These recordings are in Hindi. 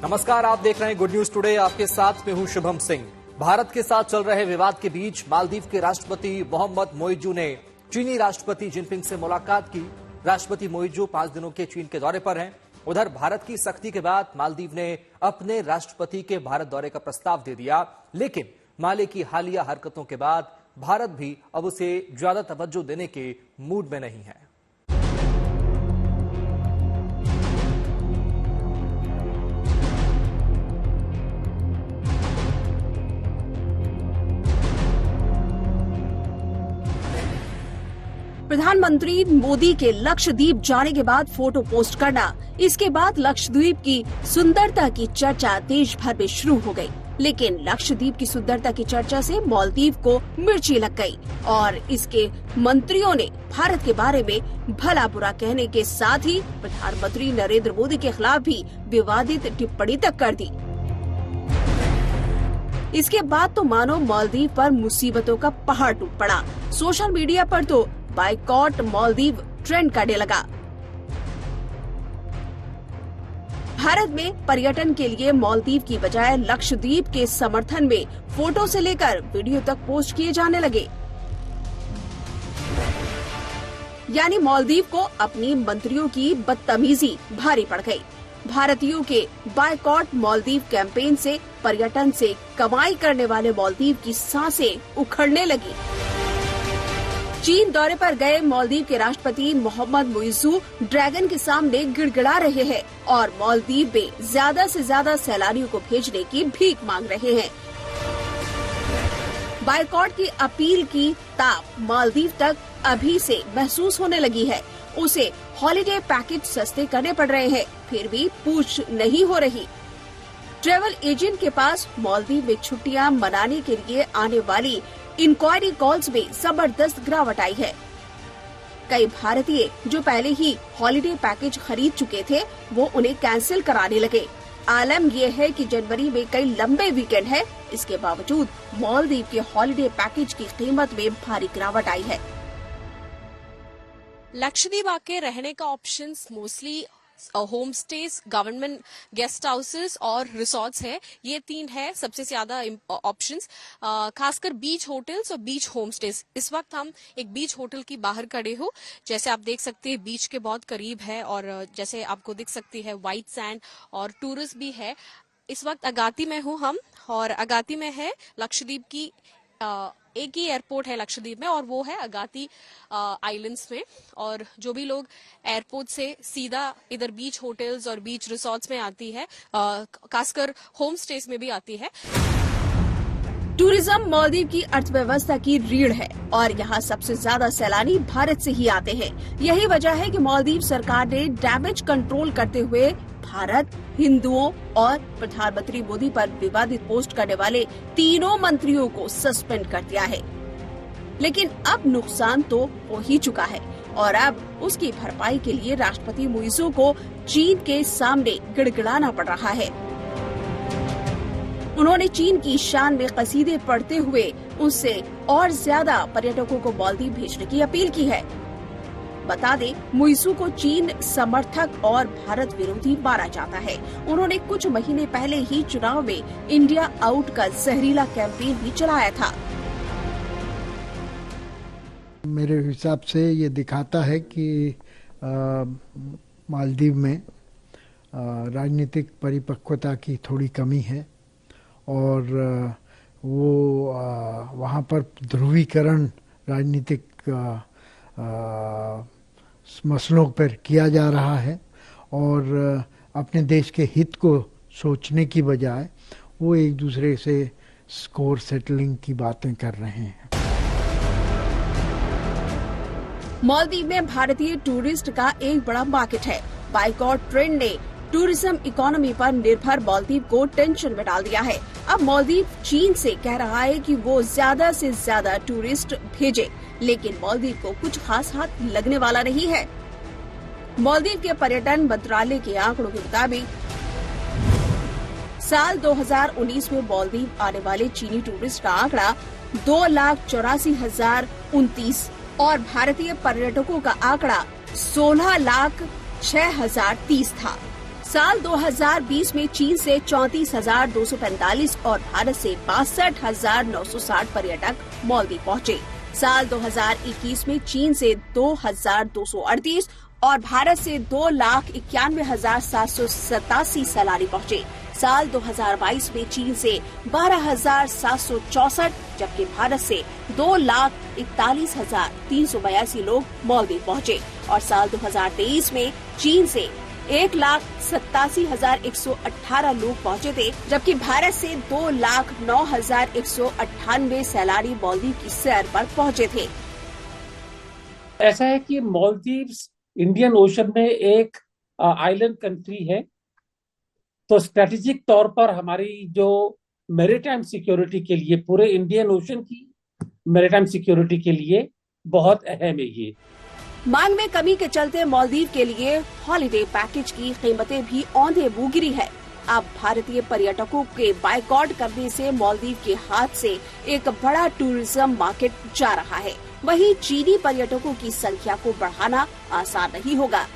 नमस्कार, आप देख रहे हैं गुड न्यूज टुडे। आपके साथ में हूं शुभम सिंह। भारत के साथ चल रहे विवाद के बीच मालदीव के राष्ट्रपति मोहम्मद मोइजू ने चीनी राष्ट्रपति जिनपिंग से मुलाकात की। राष्ट्रपति मोइजू 5 दिनों के चीन के दौरे पर हैं। उधर भारत की सख्ती के बाद मालदीव ने अपने राष्ट्रपति के भारत दौरे का प्रस्ताव दे दिया, लेकिन माले की हालिया हरकतों के बाद भारत भी अब उसे ज्यादा तवज्जो देने के मूड में नहीं है। प्रधानमंत्री मोदी के लक्षद्वीप जाने के बाद फोटो पोस्ट करना, इसके बाद लक्षद्वीप की सुंदरता की चर्चा देश भर में शुरू हो गई। लेकिन लक्षद्वीप की सुंदरता की चर्चा से मालदीव को मिर्ची लग गई और इसके मंत्रियों ने भारत के बारे में भला बुरा कहने के साथ ही प्रधानमंत्री नरेंद्र मोदी के खिलाफ भी विवादित टिप्पणी तक कर दी। इसके बाद तो मानो मालदीव पर मुसीबतों का पहाड़ टूट पड़ा। सोशल मीडिया पर तो बाइकॉट मालदीव ट्रेंड करने लगा। भारत में पर्यटन के लिए मालदीव की बजाय लक्षद्वीप के समर्थन में फोटो से लेकर वीडियो तक पोस्ट किए जाने लगे। यानी मालदीव को अपनी मंत्रियों की बदतमीजी भारी पड़ गई। भारतीयों के बाइकॉट मालदीव कैंपेन से पर्यटन से कमाई करने वाले मालदीव की सांसें उखड़ने लगी। चीन दौरे पर गए मालदीव के राष्ट्रपति मोहम्मद मोइजू ड्रैगन के सामने गिड़गिड़ा रहे हैं और मालदीव में ज्यादा से ज्यादा सैलानियों को भेजने की भीख मांग रहे हैं। बाइकॉट की अपील की ताप मालदीव तक अभी से महसूस होने लगी है। उसे हॉलिडे पैकेज सस्ते करने पड़ रहे हैं, फिर भी पूछ नहीं हो रही। ट्रैवल एजेंट के पास मालदीव में छुट्टियां मनाने के लिए आने वाली इंक्वायरी कॉल्स में जबरदस्त गिरावट आई है। कई भारतीय जो पहले ही हॉलिडे पैकेज खरीद चुके थे, वो उन्हें कैंसिल कराने लगे। आलम यह है कि जनवरी में कई लंबे वीकेंड है, इसके बावजूद मालदीव के हॉलिडे पैकेज की कीमत में भारी गिरावट आई है। लक्षद्वीप आके रहने का options mostly home stage, government guest houses और रिसोर्ट्स है। ये 3 है सबसे ज्यादा ऑप्शंस, खासकर बीच होटल्स और बीच होम स्टेज। इस वक्त हम एक बीच होटल की बाहर खड़े हो, जैसे आप देख सकते हैं बीच के बहुत करीब है और जैसे आपको दिख सकती है व्हाइट सैंड और टूरिस्ट भी है। इस वक्त अगाती में हूँ हम, और अगाती में है लक्षद्वीप की एक ही एयरपोर्ट है लक्षद्वीप में, और वो है अगाती आइलैंड्स में। और जो भी लोग एयरपोर्ट से सीधा इधर बीच होटल्स और बीच रिसोर्ट्स में आती है, खासकर होम स्टेज में भी आती है। टूरिज्म मालदीव की अर्थव्यवस्था की रीढ़ है और यहाँ सबसे ज्यादा सैलानी भारत से ही आते हैं। यही वजह है कि मालदीव सरकार ने डैमेज कंट्रोल करते हुए भारत, हिंदुओं और प्रधानमंत्री मोदी पर विवादित पोस्ट करने वाले तीनों मंत्रियों को सस्पेंड कर दिया है। लेकिन अब नुकसान तो हो ही चुका है और अब उसकी भरपाई के लिए राष्ट्रपति मोइजू को चीन के सामने गिड़गिड़ाना पड़ रहा है। उन्होंने चीन की शान में कसीदे पढ़ते हुए उससे और ज्यादा पर्यटकों को मालदीव भेजने की अपील की है। बता दें, मोइजू को चीन समर्थक और भारत विरोधी माना जाता है। उन्होंने कुछ महीने पहले ही चुनाव में इंडिया आउट का जहरीला कैंपेन भी चलाया था। मेरे हिसाब से ये दिखाता है कि मालदीव में राजनीतिक परिपक्वता की थोड़ी कमी है और वो वहाँ पर ध्रुवीकरण राजनीतिक मसलों पर किया जा रहा है और अपने देश के हित को सोचने की बजाय वो एक दूसरे से स्कोर सेटलिंग की बातें कर रहे हैं। मालदीव में भारतीय टूरिस्ट का एक बड़ा मार्केट है। बाइकॉट ट्रेंड ने टूरिज्म इकोनॉमी पर निर्भर मालदीव को टेंशन में डाल दिया है। अब मालदीव चीन से कह रहा है कि वो ज्यादा से ज्यादा टूरिस्ट भेजे, लेकिन मालदीव को कुछ खास हाथ लगने वाला नहीं है। मालदीव के पर्यटन मंत्रालय के आंकड़ों के मुताबिक साल 2019 में मालदीव आने वाले चीनी टूरिस्ट का आंकड़ा 2,84,029 और भारतीय पर्यटकों का आंकड़ा 16,06,030 था। साल 2020 में चीन से 34,245 और भारत से 62,960 पर्यटक मालदीव पहुंचे। साल 2021 में चीन से 2,238 और भारत से 2,91,787 सैलानी पहुंचे। साल 2022 में चीन से 12,764 जबकि भारत से 2,41,382 लोग मालदीव पहुंचे और साल 2023 में चीन से 1,87,118 लोग पहुंचे थे जबकि भारत से 2,09,198 सैलानी मालदीव की सैर पर पहुंचे थे। ऐसा है कि मालदीव्स इंडियन ओशन में एक आइलैंड कंट्री है, तो स्ट्रेटेजिक तौर पर हमारी जो मैरीटाइम सिक्योरिटी के लिए, पूरे इंडियन ओशन की मैरीटाइम सिक्योरिटी के लिए बहुत अहम है ये। मांग में कमी के चलते मालदीव के लिए हॉलिडे पैकेज की कीमतें भी औंधे मुंह गिरी है। अब भारतीय पर्यटकों के बायकॉट करने से मालदीव के हाथ से एक बड़ा टूरिज्म मार्केट जा रहा है। वहीं चीनी पर्यटकों की संख्या को बढ़ाना आसान नहीं होगा।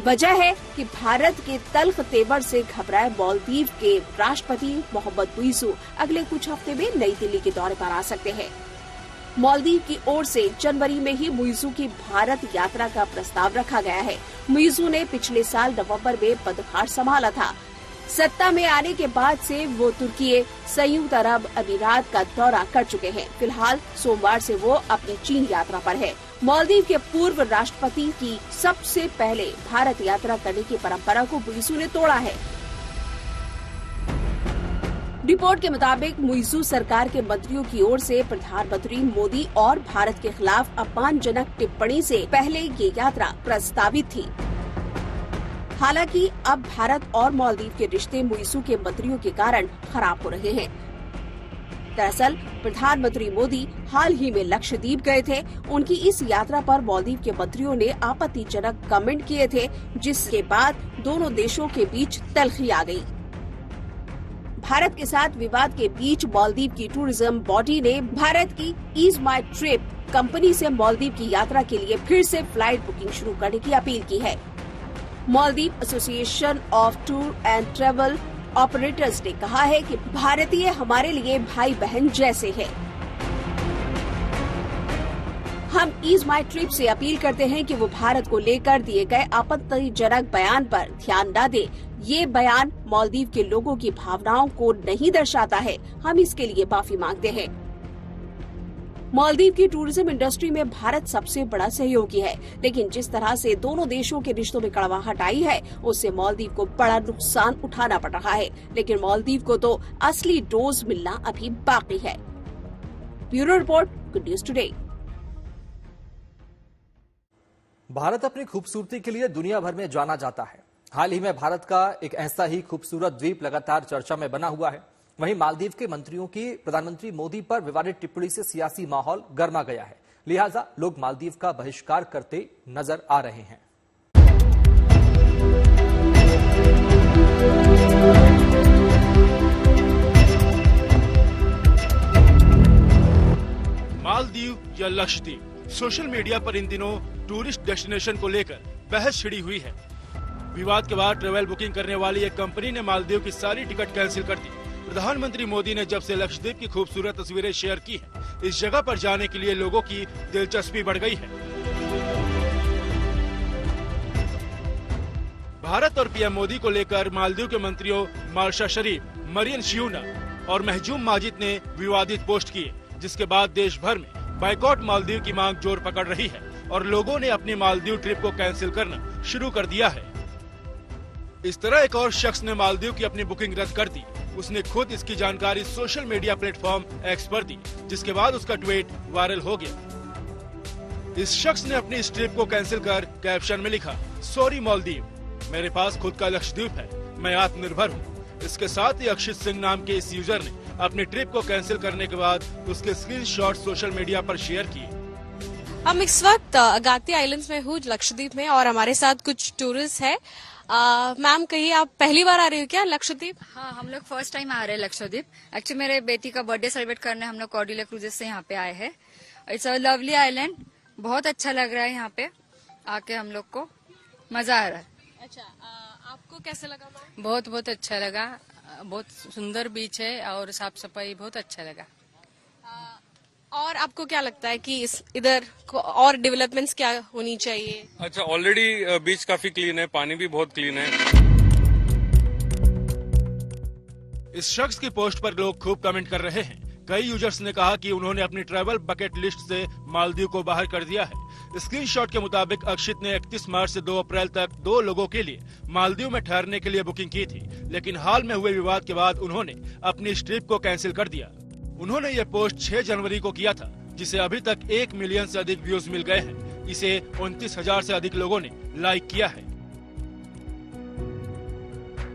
वजह है कि भारत के तल्ख तेवर से घबराए मालदीव के राष्ट्रपति मोहम्मद मुइज़ू अगले कुछ हफ्ते में नई दिल्ली के दौरे पर आ सकते हैं। मालदीव की ओर से जनवरी में ही मुइज़ू की भारत यात्रा का प्रस्ताव रखा गया है। मुइज़ू ने पिछले साल नवंबर में पदभार संभाला था। सत्ता में आने के बाद से वो तुर्की, संयुक्त अरब अमीरात का दौरा कर चुके हैं। फिलहाल सोमवार से वो अपनी चीन यात्रा पर है। मालदीव के पूर्व राष्ट्रपति की सबसे पहले भारत यात्रा करने की परंपरा को मुइज़ू ने तोड़ा है। रिपोर्ट के मुताबिक मुइज़ू सरकार के मंत्रियों की ओर से प्रधानमंत्री मोदी और भारत के खिलाफ अपमानजनक टिप्पणी से पहले ये यात्रा प्रस्तावित थी। हालांकि अब भारत और मालदीव के रिश्ते मुइज़ू के मंत्रियों के कारण खराब हो रहे हैं। दरअसल प्रधानमंत्री मोदी हाल ही में लक्षद्वीप गए थे। उनकी इस यात्रा पर मालदीव के मंत्रियों ने आपत्तिजनक कमेंट किए थे, जिसके बाद दोनों देशों के बीच तल्खी आ गई। भारत के साथ विवाद के बीच मालदीव की टूरिज्म बॉडी ने भारत की ईज माई ट्रिप कंपनी से मालदीव की यात्रा के लिए फिर से फ्लाइट बुकिंग शुरू करने की अपील की है। Maldives association of tour and travel operators ने कहा है कि भारतीय हमारे लिए भाई बहन जैसे हैं। हम ईज माई ट्रिप से अपील करते हैं कि वो भारत को लेकर दिए गए आपत्तिजनक बयान पर ध्यान न दे। ये बयान मालदीव के लोगों की भावनाओं को नहीं दर्शाता है। हम इसके लिए माफी मांगते हैं। मालदीव की टूरिज्म इंडस्ट्री में भारत सबसे बड़ा सहयोगी है, लेकिन जिस तरह से दोनों देशों के रिश्तों में कड़वाहट आई है, उससे मालदीव को बड़ा नुकसान उठाना पड़ रहा है। लेकिन मालदीव को तो असली डोज मिलना अभी बाकी है। Bureau report, good news today. Bharat अपनी खूबसूरती के लिए दुनिया भर में जाना जाता है। हाल ही में भारत का एक ऐसा ही खूबसूरत द्वीप लगातार चर्चा में बना हुआ है। वहीं मालदीव के मंत्रियों की प्रधानमंत्री मोदी पर विवादित टिप्पणी से सियासी माहौल गर्मा गया है। लिहाजा लोग मालदीव का बहिष्कार करते नजर आ रहे हैं। मालदीव या लक्षद्वीप, सोशल मीडिया पर इन दिनों टूरिस्ट डेस्टिनेशन को लेकर बहस छिड़ी हुई है। विवाद के बाद ट्रेवल बुकिंग करने वाली एक कंपनी ने मालदीव की सारी टिकट कैंसिल कर दी। प्रधानमंत्री मोदी ने जब से लक्षद्वीप की खूबसूरत तस्वीरें शेयर की हैं, इस जगह पर जाने के लिए लोगों की दिलचस्पी बढ़ गई है। भारत और पीएम मोदी को लेकर मालदीव के मंत्रियों मार्शा शरीफ, मरियम शियूना और महजूम माजिद ने विवादित पोस्ट किए, जिसके बाद देश भर में बाइकॉट मालदीव की मांग जोर पकड़ रही है और लोगों ने अपनी मालदीव ट्रिप को कैंसिल करना शुरू कर दिया है। इस तरह एक और शख्स ने मालदीव की अपनी बुकिंग रद्द कर दी। उसने खुद इसकी जानकारी सोशल मीडिया प्लेटफॉर्म एक्स पर दी, जिसके बाद उसका ट्वीट वायरल हो गया। इस शख्स ने अपनी इस ट्रिप को कैंसिल कर कैप्शन में लिखा, सॉरी मालदीव, मेरे पास खुद का लक्षद्वीप है, मैं आत्मनिर्भर हूँ। इसके साथ ही अक्षित सिंह नाम के इस यूजर ने अपनी ट्रिप को कैंसिल करने के बाद उसके स्क्रीनशॉट सोशल मीडिया पर शेयर किए। हम इस वक्त अगाती आइलैंड्स में हूँ, लक्षद्वीप में, और हमारे साथ कुछ टूरिस्ट है। मैम, कहिए, आप पहली बार आ रहे हो क्या लक्षद्वीप? हाँ, हम लोग फर्स्ट टाइम आ रहे हैं लक्षद्वीप। एक्चुअली मेरे बेटी का बर्थडे सेलिब्रेट करने हम लोग कॉर्डिला क्रूजेस से यहाँ पे आए हैं। इट्स अ लवली आइलैंड, बहुत अच्छा लग रहा है यहाँ पे आके, हम लोग को मजा आ रहा है। अच्छा, आपको कैसे लगा मैम? बहुत बहुत अच्छा लगा। बहुत सुंदर बीच है और साफ सफाई बहुत अच्छा लगा। और आपको क्या लगता है कि इधर और डेवलपमेंट्स क्या होनी चाहिए? अच्छा, ऑलरेडी बीच काफी क्लीन है, पानी भी बहुत क्लीन है। इस शख्स की पोस्ट पर लोग खूब कमेंट कर रहे हैं। कई यूजर्स ने कहा कि उन्होंने अपनी ट्रैवल बकेट लिस्ट से मालदीव को बाहर कर दिया है। स्क्रीनशॉट के मुताबिक अक्षित ने 31 मार्च से 2 अप्रैल तक 2 लोगों के लिए मालदीव में ठहरने के लिए बुकिंग की थी, लेकिन हाल में हुए विवाद के बाद उन्होंने अपनी इस ट्रिप को कैंसिल कर दिया। उन्होंने ये पोस्ट 6 जनवरी को किया था, जिसे अभी तक 1 मिलियन से अधिक व्यूज मिल गए हैं। इसे 29,000 से अधिक लोगों ने लाइक किया है।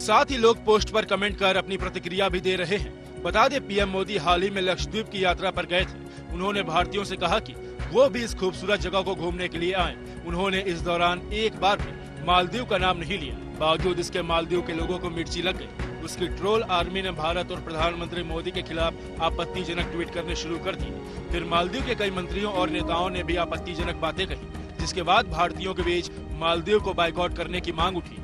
साथ ही लोग पोस्ट पर कमेंट कर अपनी प्रतिक्रिया भी दे रहे हैं। बता दें, पीएम मोदी हाल ही में लक्षद्वीप की यात्रा पर गए थे। उन्होंने भारतीयों से कहा कि वो भी इस खूबसूरत जगह को घूमने के लिए आए। उन्होंने इस दौरान एक बार भी मालदीव का नाम नहीं लिया। बावजूद इसके मालदीव के लोगों को मिर्ची लग गई। उसकी ट्रोल आर्मी ने भारत और प्रधानमंत्री मोदी के खिलाफ आपत्तिजनक ट्वीट करने शुरू कर दिए। फिर मालदीव के कई मंत्रियों और नेताओं ने भी आपत्तिजनक बातें कही, जिसके बाद भारतीयों के बीच मालदीव को बाइकआउट करने की मांग उठी।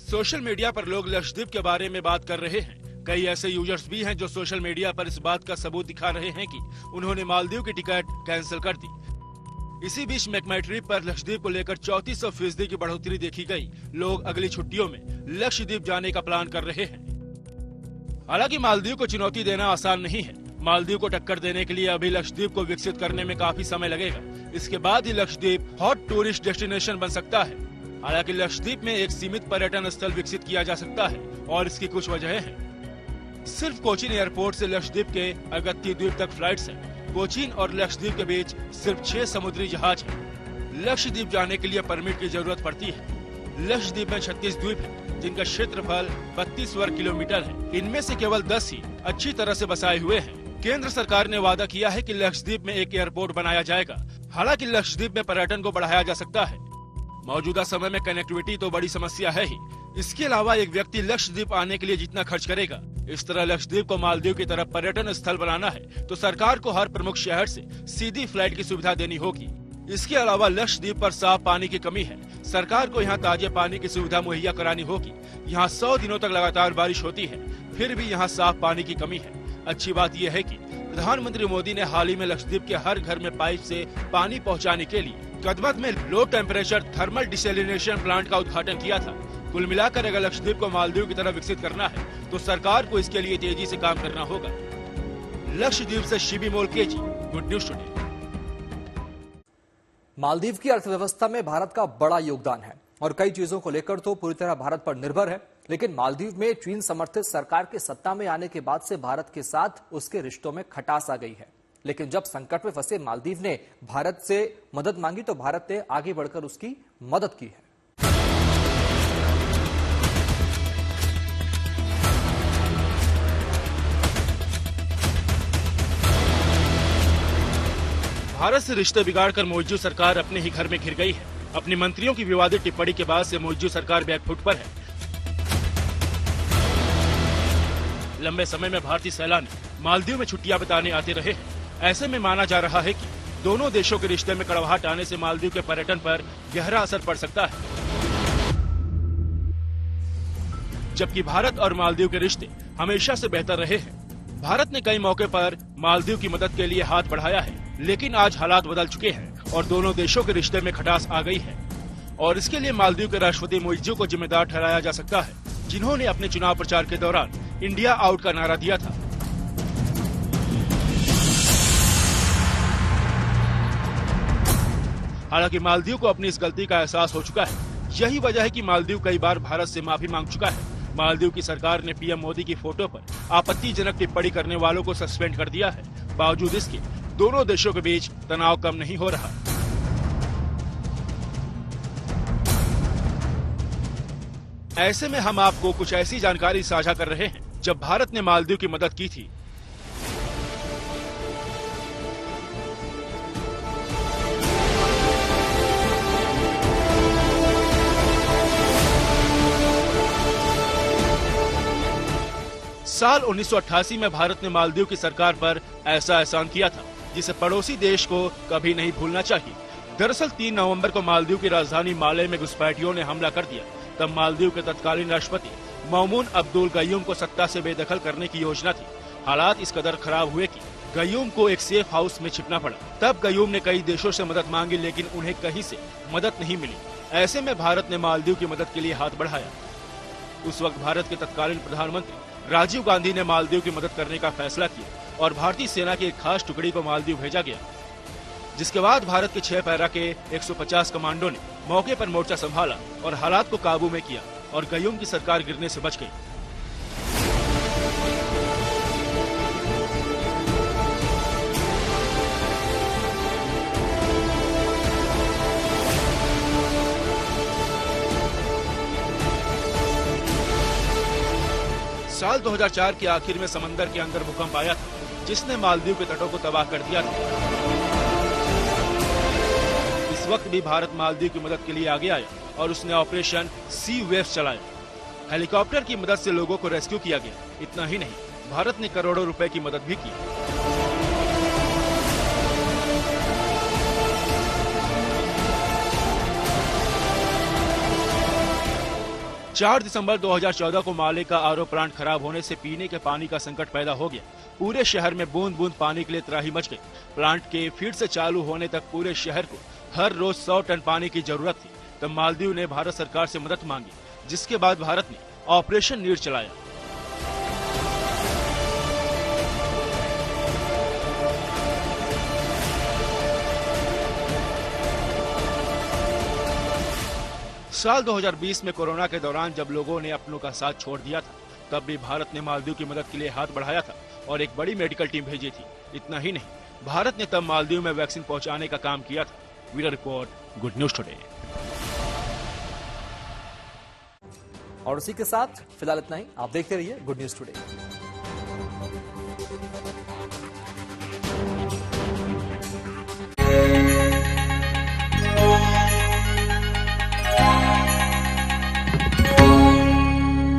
सोशल मीडिया पर लोग लक्षद्वीप के बारे में बात कर रहे हैं। कई ऐसे यूजर्स भी हैं जो सोशल मीडिया पर इस बात का सबूत दिखा रहे हैं कि उन्होंने मालदीव की टिकट कैंसिल कर दी। इसी बीच मेक माई ट्रिप पर लक्षद्वीप को लेकर 3400% की बढ़ोतरी देखी गई। लोग अगली छुट्टियों में लक्षद्वीप जाने का प्लान कर रहे हैं। हालांकि मालदीव को चुनौती देना आसान नहीं है। मालदीव को टक्कर देने के लिए अभी लक्षद्वीप को विकसित करने में काफी समय लगेगा। इसके बाद ही लक्षद्वीप हॉट टूरिस्ट डेस्टिनेशन बन सकता है। हालांकि लक्षद्वीप में एक सीमित पर्यटन स्थल विकसित किया जा सकता है और इसकी कुछ वजहें हैं। सिर्फ कोचीन एयरपोर्ट से लक्षद्वीप के अगत्ती द्वीप तक फ्लाइट्स हैं। कोचीन और लक्षद्वीप के बीच सिर्फ 6 समुद्री जहाज हैं। लक्षद्वीप जाने के लिए परमिट की जरूरत पड़ती है। लक्षद्वीप में 36 द्वीप हैं, जिनका क्षेत्रफल 32 वर्ग किलोमीटर है। इनमें से केवल 10 ही अच्छी तरह से बसाए हुए हैं। केंद्र सरकार ने वादा किया है कि लक्षद्वीप में एक एयरपोर्ट बनाया जाएगा। हालांकि लक्षद्वीप में पर्यटन को बढ़ाया जा सकता है। मौजूदा समय में कनेक्टिविटी तो बड़ी समस्या है ही। इसके अलावा एक व्यक्ति लक्षद्वीप आने के लिए जितना खर्च करेगा, इस तरह लक्षद्वीप को मालदीव की तरफ पर्यटन स्थल बनाना है तो सरकार को हर प्रमुख शहर से सीधी फ्लाइट की सुविधा देनी होगी। इसके अलावा लक्षद्वीप पर साफ पानी की कमी है। सरकार को यहाँ ताजे पानी की सुविधा मुहैया करानी होगी। यहाँ 100 दिनों तक लगातार बारिश होती है, फिर भी यहाँ साफ पानी की कमी है। अच्छी बात यह है कि प्रधानमंत्री मोदी ने हाल ही में लक्षद्वीप के हर घर में पाइप से पानी पहुँचाने के लिए कदमत में low temperature thermal desalination plant का उद्घाटन किया था। कुल मिलाकर अगर लक्षद्वीप को मालदीव की तरह विकसित करना है तो सरकार को इसके लिए तेजी से काम करना होगा। लक्षद्वीप से शिबी मोलकेजी, गुड न्यूज टुडे। मालदीव की अर्थव्यवस्था में भारत का बड़ा योगदान है और कई चीजों को लेकर तो पूरी तरह भारत पर निर्भर है। लेकिन मालदीव में चीन समर्थित सरकार के सत्ता में आने के बाद से भारत के साथ उसके रिश्तों में खटास आ गई है। लेकिन जब संकट में फंसे मालदीव ने भारत से मदद मांगी तो भारत ने आगे बढ़कर उसकी मदद की है। भारत से रिश्ते बिगाड़कर मौजूद सरकार अपने ही घर में घिर गई है। अपने मंत्रियों की विवादित टिप्पणी के बाद से मौजूद सरकार बैकफुट पर है। लंबे समय में भारतीय सैलानी मालदीव में छुट्टियां बिताने आते रहे हैं। ऐसे में माना जा रहा है कि दोनों देशों के रिश्ते में कड़वाहट आने से मालदीव के पर्यटन पर गहरा असर पड़ सकता है। जबकि भारत और मालदीव के रिश्ते हमेशा से बेहतर रहे हैं। भारत ने कई मौके पर मालदीव की मदद के लिए हाथ बढ़ाया है, लेकिन आज हालात बदल चुके हैं और दोनों देशों के रिश्ते में खटास आ गई है। और इसके लिए मालदीव के राष्ट्रपति मोइजू को जिम्मेदार ठहराया जा सकता है, जिन्होंने अपने चुनाव प्रचार के दौरान इंडिया आउट का नारा दिया था। हालांकि मालदीव को अपनी इस गलती का एहसास हो चुका है। यही वजह है कि मालदीव कई बार भारत से माफी मांग चुका है। मालदीव की सरकार ने पीएम मोदी की फोटो पर आपत्तिजनक टिप्पणी करने वालों को सस्पेंड कर दिया है। बावजूद इसके दोनों देशों के बीच तनाव कम नहीं हो रहा। ऐसे में हम आपको कुछ ऐसी जानकारी साझा कर रहे हैं जब भारत ने मालदीव की मदद की थी। साल 1988 में भारत ने मालदीव की सरकार पर ऐसा एहसान किया था जिसे पड़ोसी देश को कभी नहीं भूलना चाहिए। दरअसल 3 नवंबर को मालदीव की राजधानी माले में घुसपैठियों ने हमला कर दिया। तब मालदीव के तत्कालीन राष्ट्रपति मौमून अब्दुल गयूम को सत्ता से बेदखल करने की योजना थी। हालात इस कदर खराब हुए कि गयूम को एक सेफ हाउस में छिपना पड़ा। तब गयूम ने कई देशों से मदद मांगी, लेकिन उन्हें कहीं से मदद नहीं मिली। ऐसे में भारत ने मालदीव की मदद के लिए हाथ बढ़ाया। उस वक्त भारत के तत्कालीन प्रधानमंत्री राजीव गांधी ने मालदीव की मदद करने का फैसला किया और भारतीय सेना की एक खास टुकड़ी को मालदीव भेजा गया, जिसके बाद भारत के 6 पैरा के 150 कमांडो ने मौके पर मोर्चा संभाला और हालात को काबू में किया और गयूम की सरकार गिरने से बच गई। साल 2004 के आखिर में समंदर के अंदर भूकंप आया था, जिसने मालदीव के तटों को तबाह कर दिया था। इस वक्त भी भारत मालदीव की मदद के लिए आगे आया और उसने ऑपरेशन सी वेव्स चलाया। हेलीकॉप्टर की मदद से लोगों को रेस्क्यू किया गया। इतना ही नहीं, भारत ने करोड़ों रुपए की मदद भी की। चार दिसंबर 2014 को माले का आरओ प्लांट खराब होने से पीने के पानी का संकट पैदा हो गया। पूरे शहर में बूंद बूंद पानी के लिए त्राही मच गई। प्लांट के फिर से चालू होने तक पूरे शहर को हर रोज 100 टन पानी की जरूरत थी। तब मालदीव ने भारत सरकार से मदद मांगी, जिसके बाद भारत ने ऑपरेशन नीर चलाया। साल 2020 में कोरोना के दौरान जब लोगों ने अपनों का साथ छोड़ दिया था, तब भी भारत ने मालदीव की मदद के लिए हाथ बढ़ाया था और एक बड़ी मेडिकल टीम भेजी थी। इतना ही नहीं, भारत ने तब मालदीव में वैक्सीन पहुंचाने का काम किया था। Bureau report, good news today. और उसी के साथ फिलहाल इतना ही। आप देखते रहिए गुड न्यूज टुडे।